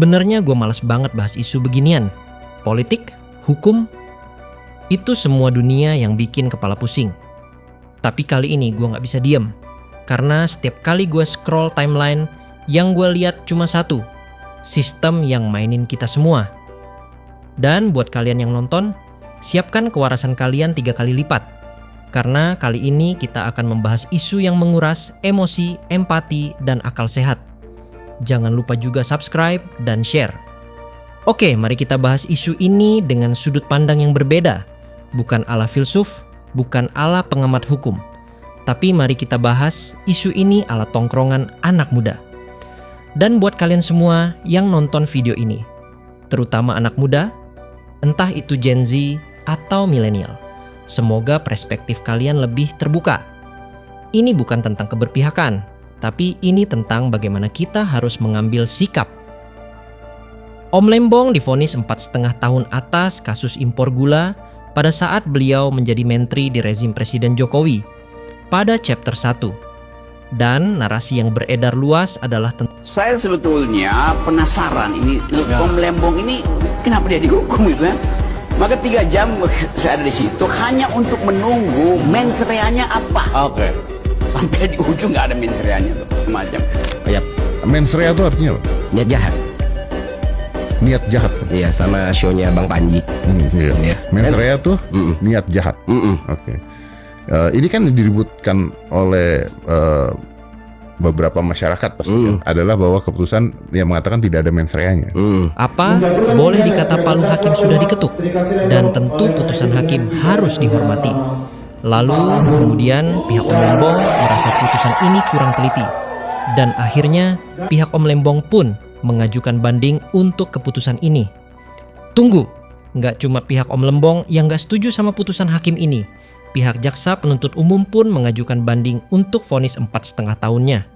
Sebenarnya gue males banget bahas isu beginian. Politik, hukum, itu semua dunia yang bikin kepala pusing. Tapi kali ini gue gak bisa diem. Karena setiap kali gue scroll timeline, yang gue lihat cuma satu. Sistem yang mainin kita semua. Dan buat kalian yang nonton, siapkan kewarasan kalian 3 kali lipat. Karena kali ini kita akan membahas isu yang menguras emosi, empati, dan akal sehat. Jangan lupa juga subscribe dan share. Oke, mari kita bahas isu ini dengan sudut pandang yang berbeda. Bukan ala filsuf, bukan ala pengamat hukum. Tapi mari kita bahas isu ini ala tongkrongan anak muda. Dan buat kalian semua yang nonton video ini, terutama anak muda, entah itu Gen Z atau milenial, semoga perspektif kalian lebih terbuka. Ini bukan tentang keberpihakan, tapi ini tentang bagaimana kita harus mengambil sikap. Om Lembong divonis 4,5 tahun atas kasus impor gula pada saat beliau menjadi menteri di rezim Presiden Jokowi pada chapter 1. Dan narasi yang beredar luas adalah saya sebetulnya penasaran ini Om Lembong ini kenapa dia dihukum gitu kan. Maka 3 jam saya ada di situ hanya untuk menunggu mensreanya apa. Oke. Sampai di ujung nggak ada mensreanya tuh macam. Ya, mensrea itu artinya apa? Niat jahat. Niat jahat. Iya, sama show-nya Bang Panji. Iya. Mensrea tuh niat jahat. Oke. Ini kan diributkan oleh beberapa masyarakat pasti adalah bahwa keputusan yang mengatakan tidak ada mensreanya. apa, boleh dikata palu hakim sudah diketuk, dan tentu putusan hakim harus dihormati. Lalu kemudian pihak Om Lembong merasa putusan ini kurang teliti. Dan akhirnya pihak Om Lembong pun mengajukan banding untuk keputusan ini. Tunggu, nggak cuma pihak Om Lembong yang nggak setuju sama putusan hakim ini. Pihak jaksa penuntut umum pun mengajukan banding untuk vonis 4,5 tahunnya.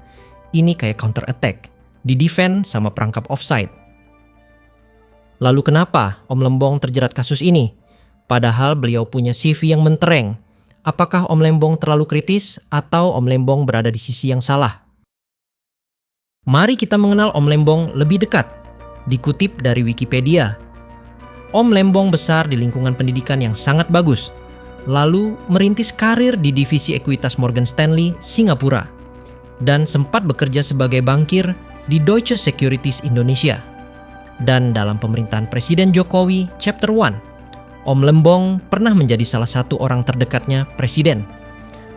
Ini kayak counter attack, di-defend sama perangkap offside. Lalu kenapa Om Lembong terjerat kasus ini? Padahal beliau punya CV yang mentereng. Apakah Om Lembong terlalu kritis atau Om Lembong berada di sisi yang salah? Mari kita mengenal Om Lembong lebih dekat. Dikutip dari Wikipedia, Om Lembong besar di lingkungan pendidikan yang sangat bagus. Lalu merintis karir di divisi ekuitas Morgan Stanley, Singapura. Dan sempat bekerja sebagai bankir di Deutsche Securities Indonesia. Dan dalam pemerintahan Presiden Jokowi Chapter 1, Om Lembong pernah menjadi salah satu orang terdekatnya Presiden.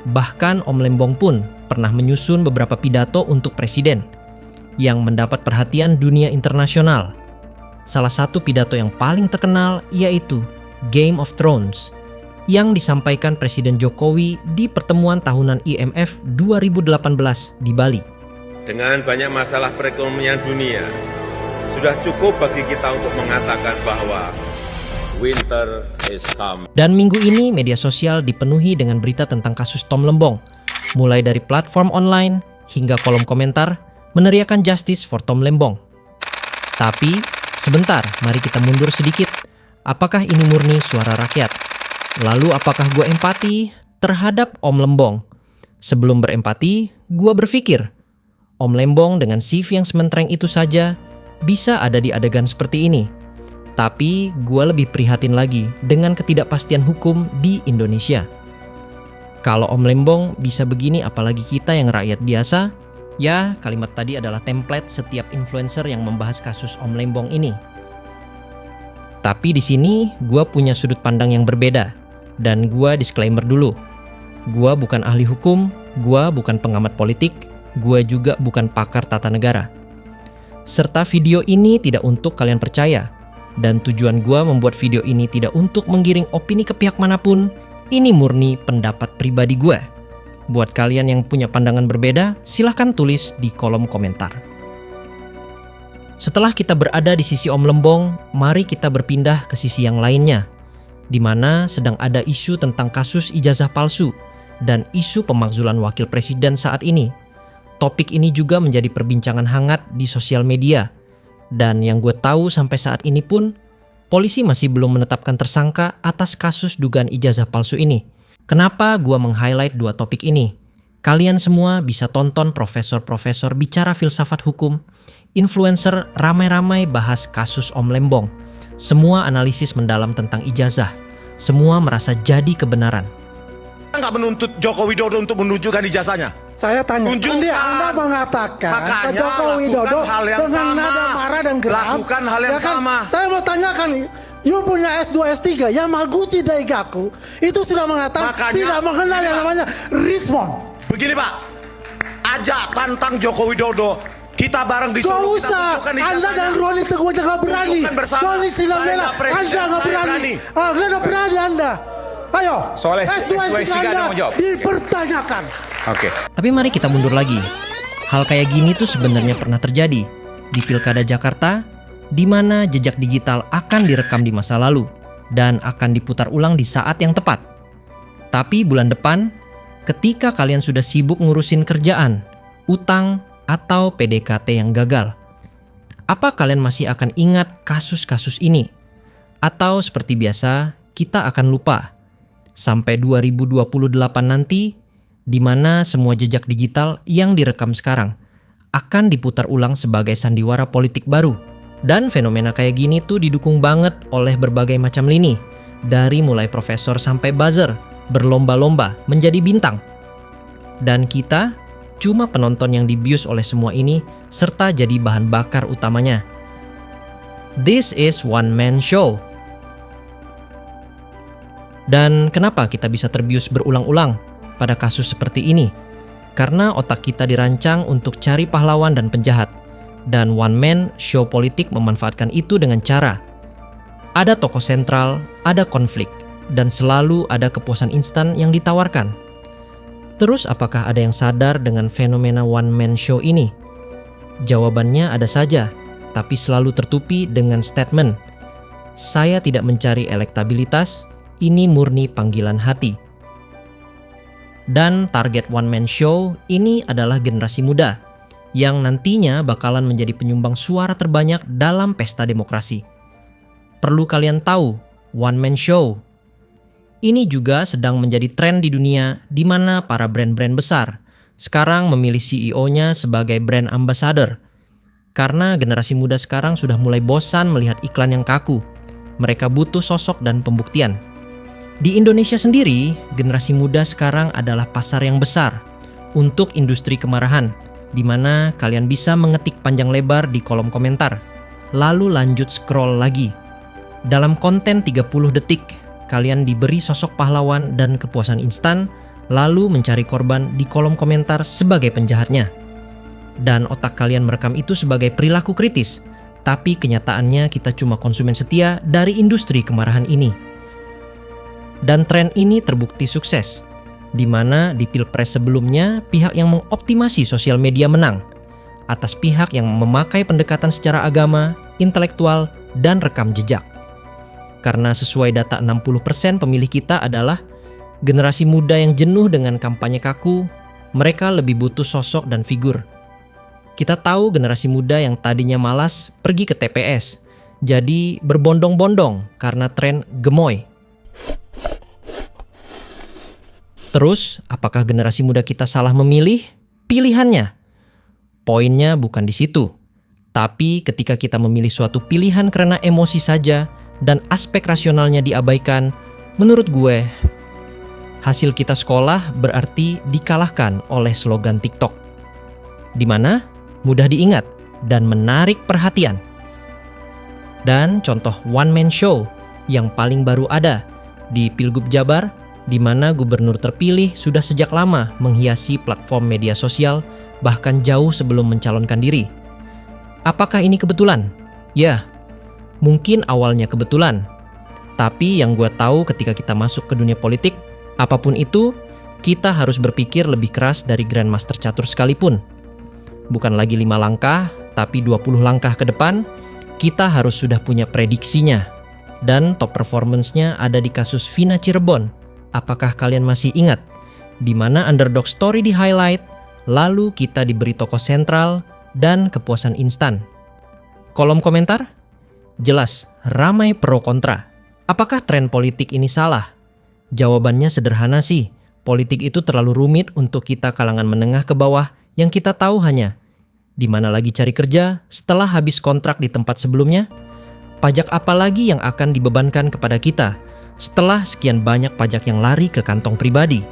Bahkan Om Lembong pun pernah menyusun beberapa pidato untuk Presiden yang mendapat perhatian dunia internasional. Salah satu pidato yang paling terkenal yaitu Game of Thrones yang disampaikan Presiden Jokowi di pertemuan tahunan IMF 2018 di Bali. Dengan banyak masalah perekonomian dunia, sudah cukup bagi kita untuk mengatakan bahwa winter is come. Dan minggu ini media sosial dipenuhi dengan berita tentang kasus Tom Lembong. Mulai dari platform online hingga kolom komentar meneriakan justice for Tom Lembong. Tapi sebentar, mari kita mundur sedikit. Apakah ini murni suara rakyat? Lalu apakah gue empati terhadap Om Lembong? Sebelum berempati, gue berpikir, Om Lembong dengan CV yang sementereng itu saja bisa ada di adegan seperti ini. Tapi gue lebih prihatin lagi dengan ketidakpastian hukum di Indonesia. Kalau Om Lembong bisa begini, apalagi kita yang rakyat biasa. Ya, kalimat tadi adalah template setiap influencer yang membahas kasus Om Lembong ini. Tapi di sini gue punya sudut pandang yang berbeda. Dan gue disclaimer dulu. Gue bukan ahli hukum, gue bukan pengamat politik, gue juga bukan pakar tata negara. Serta video ini tidak untuk kalian percaya. Dan tujuan gue membuat video ini tidak untuk menggiring opini ke pihak manapun. Ini murni pendapat pribadi gue. Buat kalian yang punya pandangan berbeda, silahkan tulis di kolom komentar. Setelah kita berada di sisi Om Lembong, mari kita berpindah ke sisi yang lainnya, di mana sedang ada isu tentang kasus ijazah palsu dan isu pemakzulan wakil presiden saat ini. Topik ini juga menjadi perbincangan hangat di sosial media. Dan yang gue tahu sampai saat ini pun, polisi masih belum menetapkan tersangka atas kasus dugaan ijazah palsu ini. Kenapa gue meng-highlight 2 topik ini? Kalian semua bisa tonton profesor-profesor bicara filsafat hukum. influencer ramai-ramai bahas kasus Om Lembong. Semua analisis mendalam tentang ijazah. Semua merasa jadi kebenaran. Nggak menuntut Joko Widodo untuk menunjukkan ijazahnya. Saya tanya, Tunjukkan. Anda mengatakan Makanya ke Joko Widodo lakukan hal yang dengan sama. nada marah dan geram. Lakukan hal yang sama. Saya mau tanyakan, you punya S2, S3, Yamaguchi Daigaku, itu sudah mengatakan Makanya, tidak mengenal yang namanya Rismond. Begini Pak, ajak tantang Joko Widodo. Kita bareng di Gak Solo, kita usah, tunjukkan Anda ijazahnya. dan Roni Teguh jangan berani. Tunjukkan bersama. Roni Silabela, Saya presiden, Anda nggak saya berani. Anda nggak berani Anda. Ayo, Soal S2, S3 Anda dipertanyakan. Oke. Tapi mari kita mundur lagi. Hal kayak gini tuh sebenarnya pernah terjadi di Pilkada Jakarta, di mana jejak digital akan direkam di masa lalu dan akan diputar ulang di saat yang tepat. Tapi bulan depan, ketika kalian sudah sibuk ngurusin kerjaan, utang, atau PDKT yang gagal, apa kalian masih akan ingat kasus-kasus ini? Atau seperti biasa, kita akan lupa sampai 2028 nanti, di mana semua jejak digital yang direkam sekarang akan diputar ulang sebagai sandiwara politik baru. Dan fenomena kayak gini tuh didukung banget oleh berbagai macam lini, dari mulai profesor sampai buzzer, berlomba-lomba menjadi bintang. Dan kita cuma penonton yang dibius oleh semua ini serta jadi bahan bakar utamanya. This is one man show. Dan kenapa kita bisa terbius berulang-ulang pada kasus seperti ini? Karena otak kita dirancang untuk cari pahlawan dan penjahat. Dan one man show politik memanfaatkan itu dengan cara ada tokoh sentral, ada konflik, dan selalu ada kepuasan instan yang ditawarkan. Terus apakah ada yang sadar dengan fenomena one man show ini? Jawabannya ada saja, tapi selalu tertutupi dengan statement, "Saya tidak mencari elektabilitas, ini murni panggilan hati." Dan target one man show ini adalah generasi muda yang nantinya bakalan menjadi penyumbang suara terbanyak dalam pesta demokrasi. Perlu kalian tahu, one man show ini juga sedang menjadi tren di dunia, di mana para brand-brand besar sekarang memilih CEO-nya sebagai brand ambassador. Karena generasi muda sekarang sudah mulai bosan melihat iklan yang kaku. Mereka butuh sosok dan pembuktian. Di Indonesia sendiri, generasi muda sekarang adalah pasar yang besar untuk industri kemarahan, di mana kalian bisa mengetik panjang lebar di kolom komentar, lalu lanjut scroll lagi. Dalam konten 30 detik, kalian diberi sosok pahlawan dan kepuasan instan, lalu mencari korban di kolom komentar sebagai penjahatnya. Dan otak kalian merekam itu sebagai perilaku kritis, tapi kenyataannya kita cuma konsumen setia dari industri kemarahan ini. Dan tren ini terbukti sukses, di mana di Pilpres sebelumnya pihak yang mengoptimasi sosial media menang, atas pihak yang memakai pendekatan secara agama, intelektual, dan rekam jejak. Karena sesuai data 60% pemilih kita adalah generasi muda yang jenuh dengan kampanye kaku, mereka lebih butuh sosok dan figur. Kita tahu generasi muda yang tadinya malas pergi ke TPS, jadi berbondong-bondong karena tren gemoy. Terus, apakah generasi muda kita salah memilih? Pilihannya. Poinnya bukan di situ. Tapi ketika kita memilih suatu pilihan karena emosi saja, dan aspek rasionalnya diabaikan, menurut gue, hasil kita sekolah berarti dikalahkan oleh slogan TikTok. Di mana mudah diingat dan menarik perhatian. Dan contoh one man show yang paling baru ada di Pilgub Jabar, di mana gubernur terpilih sudah sejak lama menghiasi platform media sosial, bahkan jauh sebelum mencalonkan diri. Apakah ini kebetulan? Ya, mungkin awalnya kebetulan, tapi yang gue tahu ketika kita masuk ke dunia politik, apapun itu, kita harus berpikir lebih keras dari Grandmaster Catur sekalipun. Bukan lagi 5 langkah, tapi 20 langkah ke depan, kita harus sudah punya prediksinya. Dan top performance-nya ada di kasus Vina Cirebon. Apakah kalian masih ingat? Di mana underdog story di highlight, lalu kita diberi tokoh sentral dan kepuasan instan. Kolom komentar? Jelas, ramai pro kontra. Apakah tren politik ini salah? Jawabannya sederhana sih. Politik itu terlalu rumit untuk kita kalangan menengah ke bawah yang kita tahu hanya Di mana lagi cari kerja setelah habis kontrak di tempat sebelumnya? Pajak apa lagi yang akan dibebankan kepada kita setelah sekian banyak pajak yang lari ke kantong pribadi?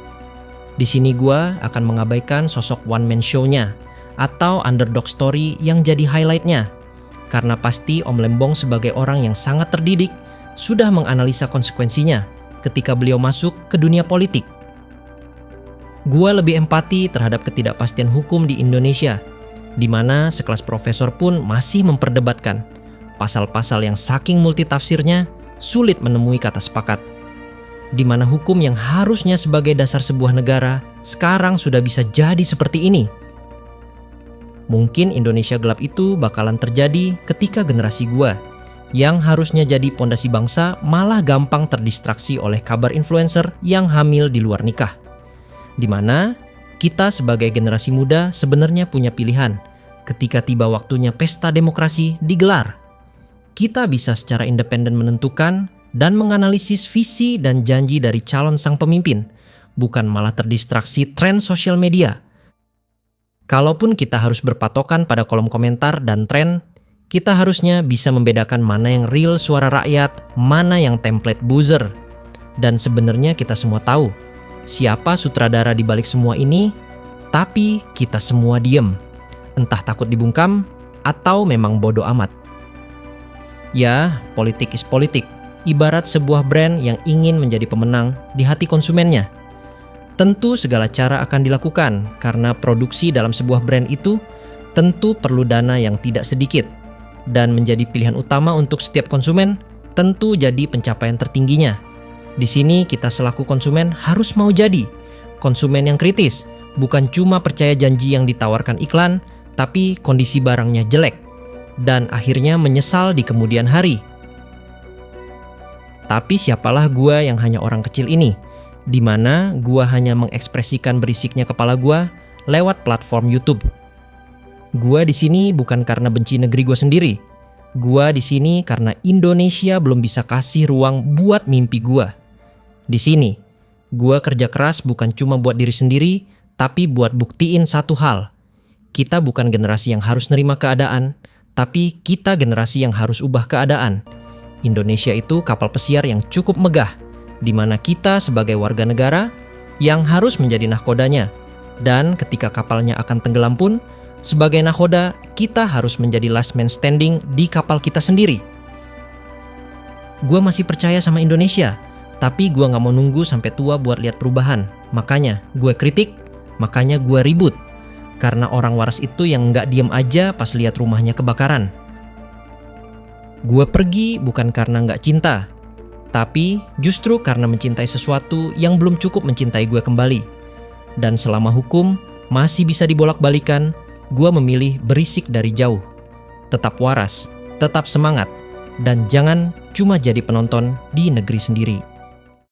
Di sini gua akan mengabaikan sosok one man show-nya atau underdog story yang jadi highlight-nya. Karena pasti Om Lembong sebagai orang yang sangat terdidik sudah menganalisa konsekuensinya ketika beliau masuk ke dunia politik. Gua lebih empati terhadap ketidakpastian hukum di Indonesia, di mana sekelas profesor pun masih memperdebatkan pasal-pasal yang saking multitafsirnya sulit menemui kata sepakat. Di mana hukum yang harusnya sebagai dasar sebuah negara sekarang sudah bisa jadi seperti ini. Mungkin Indonesia gelap itu bakalan terjadi ketika generasi gua yang harusnya jadi pondasi bangsa malah gampang terdistraksi oleh kabar influencer yang hamil di luar nikah. Di mana kita sebagai generasi muda sebenarnya punya pilihan ketika tiba waktunya pesta demokrasi digelar. Kita bisa secara independen menentukan dan menganalisis visi dan janji dari calon sang pemimpin, bukan malah terdistraksi tren sosial media. Kalaupun kita harus berpatokan pada kolom komentar dan tren, kita harusnya bisa membedakan mana yang real suara rakyat, mana yang template buzzer. Dan sebenarnya kita semua tahu siapa sutradara di balik semua ini, tapi kita semua diem. Entah takut dibungkam atau memang bodoh amat. Ya, politik is politik, ibarat sebuah brand yang ingin menjadi pemenang di hati konsumennya. Tentu segala cara akan dilakukan karena produksi dalam sebuah brand itu tentu perlu dana yang tidak sedikit. Dan menjadi pilihan utama untuk setiap konsumen tentu jadi pencapaian tertingginya. Di sini kita selaku konsumen harus mau jadi konsumen yang kritis, bukan cuma percaya janji yang ditawarkan iklan, tapi kondisi barangnya jelek. Dan akhirnya menyesal di kemudian hari. Tapi siapalah gua yang hanya orang kecil ini, di mana gua hanya mengekspresikan berisiknya kepala gua lewat platform YouTube. Gua di sini bukan karena benci negeri gua sendiri. Gua di sini karena Indonesia belum bisa kasih ruang buat mimpi gua. Di sini, gua kerja keras bukan cuma buat diri sendiri, tapi buat buktiin satu hal. Kita bukan generasi yang harus nerima keadaan, tapi kita generasi yang harus ubah keadaan. Indonesia itu kapal pesiar yang cukup megah, di mana kita sebagai warga negara yang harus menjadi nahkodanya. Dan ketika kapalnya akan tenggelam pun, sebagai nahoda kita harus menjadi last man standing di kapal kita sendiri. Gua masih percaya sama Indonesia, tapi gua gak mau nunggu sampai tua buat lihat perubahan. Makanya gue kritik, makanya gue ribut. Karena orang waras itu yang nggak diem aja pas lihat rumahnya kebakaran. Gue pergi bukan karena nggak cinta, tapi justru karena mencintai sesuatu yang belum cukup mencintai gue kembali. Dan selama hukum masih bisa dibolak-balikan, gue memilih berisik dari jauh. Tetap waras, tetap semangat, dan jangan cuma jadi penonton di negeri sendiri.